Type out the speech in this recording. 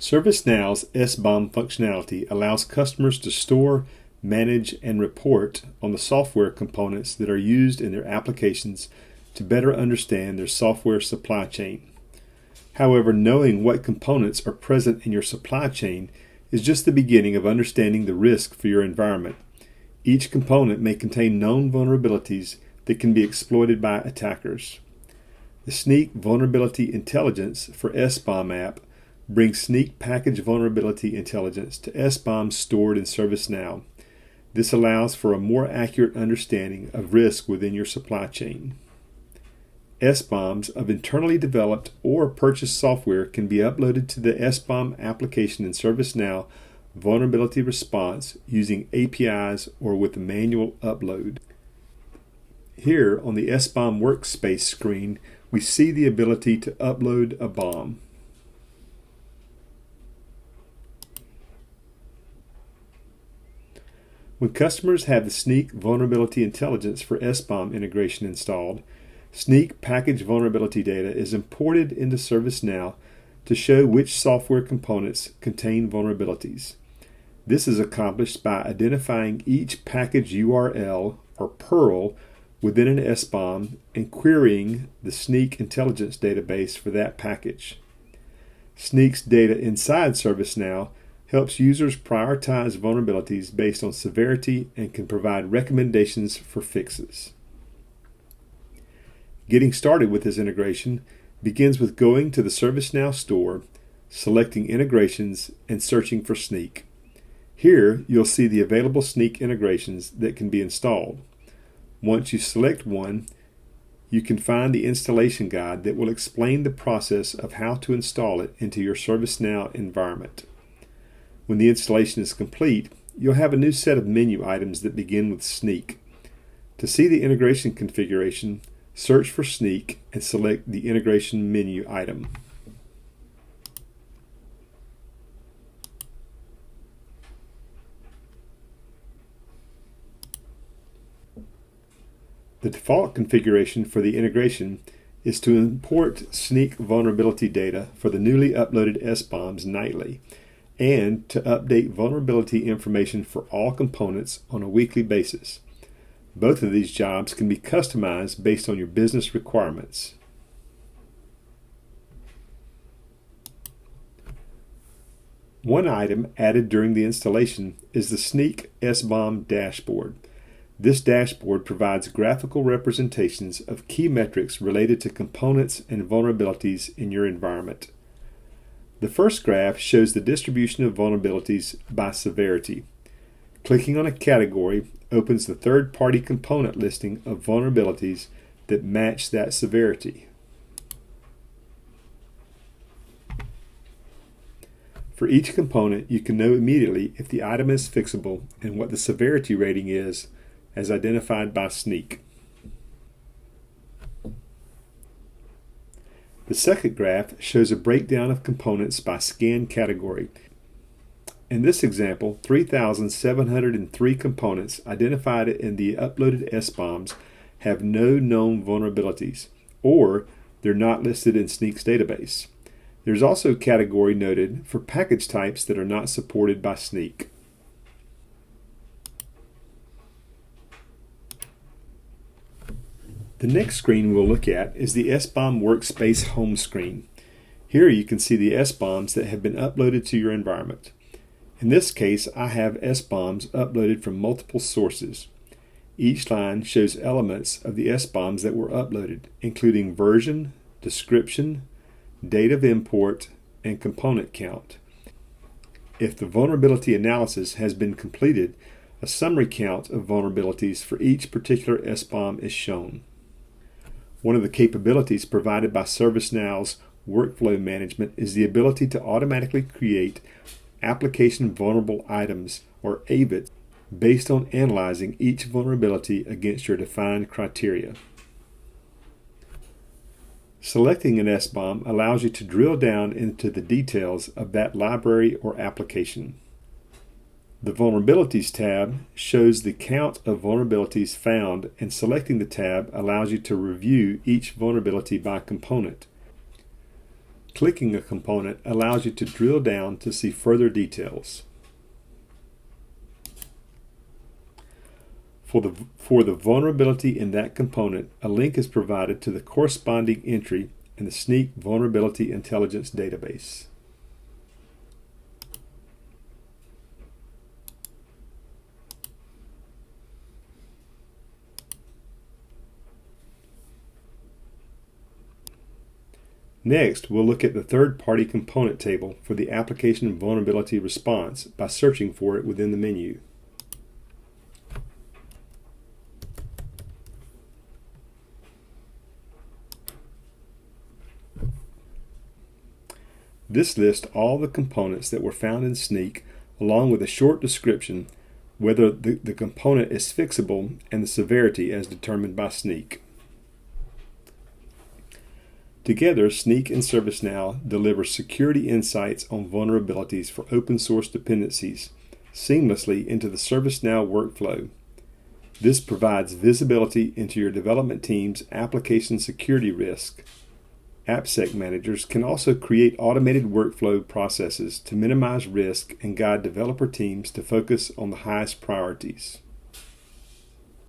ServiceNow's SBOM functionality allows customers to store, manage, and report on the software components that are used in their applications to better understand their software supply chain. However, knowing what components are present in your supply chain is just the beginning of understanding the risk for your environment. Each component may contain known vulnerabilities that can be exploited by attackers. The Snyk Vulnerability Intelligence for SBOM app brings Snyk Package Vulnerability Intelligence to SBOMs stored in ServiceNow. This allows for a more accurate understanding of risk within your supply chain. SBOMs of internally developed or purchased software can be uploaded to the SBOM application in ServiceNow Vulnerability Response using APIs or with a manual upload. Here on the SBOM workspace screen, we see the ability to upload a BOM. When customers have the Snyk Vulnerability Intelligence for SBOM integration installed, Snyk package vulnerability data is imported into ServiceNow to show which software components contain vulnerabilities. This is accomplished by identifying each package URL or PURL within an SBOM and querying the Snyk intelligence database for that package. Snyk's data inside ServiceNow helps users prioritize vulnerabilities based on severity and can provide recommendations for fixes. Getting started with this integration begins with going to the ServiceNow store, selecting integrations, and searching for Snyk. Here, you'll see the available Snyk integrations that can be installed. Once you select one, you can find the installation guide that will explain the process of how to install it into your ServiceNow environment. When the installation is complete, you'll have a new set of menu items that begin with Snyk. To see the integration configuration, search for Snyk and select the integration menu item. The default configuration for the integration is to import Snyk vulnerability data for the newly uploaded SBOMs nightly, and to update vulnerability information for all components on a weekly basis. Both of these jobs can be customized based on your business requirements. One item added during the installation is the Snyk SBOM dashboard. This dashboard provides graphical representations of key metrics related to components and vulnerabilities in your environment. The first graph shows the distribution of vulnerabilities by severity. Clicking on a category opens the third-party component listing of vulnerabilities that match that severity. For each component, you can know immediately if the item is fixable and what the severity rating is as identified by Snyk. The second graph shows a breakdown of components by scan category. In this example, 3,703 components identified in the uploaded SBOMs have no known vulnerabilities, or they're not listed in Snyk's database. There's also a category noted for package types that are not supported by Snyk. The next screen we'll look at is the SBOM Workspace home screen. Here you can see the SBOMs that have been uploaded to your environment. In this case, I have SBOMs uploaded from multiple sources. Each line shows elements of the SBOMs that were uploaded, including version, description, date of import, and component count. If the vulnerability analysis has been completed, a summary count of vulnerabilities for each particular SBOM is shown. One of the capabilities provided by ServiceNow's workflow management is the ability to automatically create application vulnerable items, or AVITs, based on analyzing each vulnerability against your defined criteria. Selecting an SBOM allows you to drill down into the details of that library or application. The Vulnerabilities tab shows the count of vulnerabilities found, and selecting the tab allows you to review each vulnerability by component. Clicking a component allows you to drill down to see further details. For the vulnerability in that component, a link is provided to the corresponding entry in the Snyk Vulnerability Intelligence database. Next, we'll look at the third-party component table for the application vulnerability response by searching for it within the menu. This lists all the components that were found in Snyk, along with a short description, whether the component is fixable, and the severity as determined by Snyk. Together, Snyk and ServiceNow deliver security insights on vulnerabilities for open source dependencies seamlessly into the ServiceNow workflow. This provides visibility into your development team's application security risk. AppSec managers can also create automated workflow processes to minimize risk and guide developer teams to focus on the highest priorities.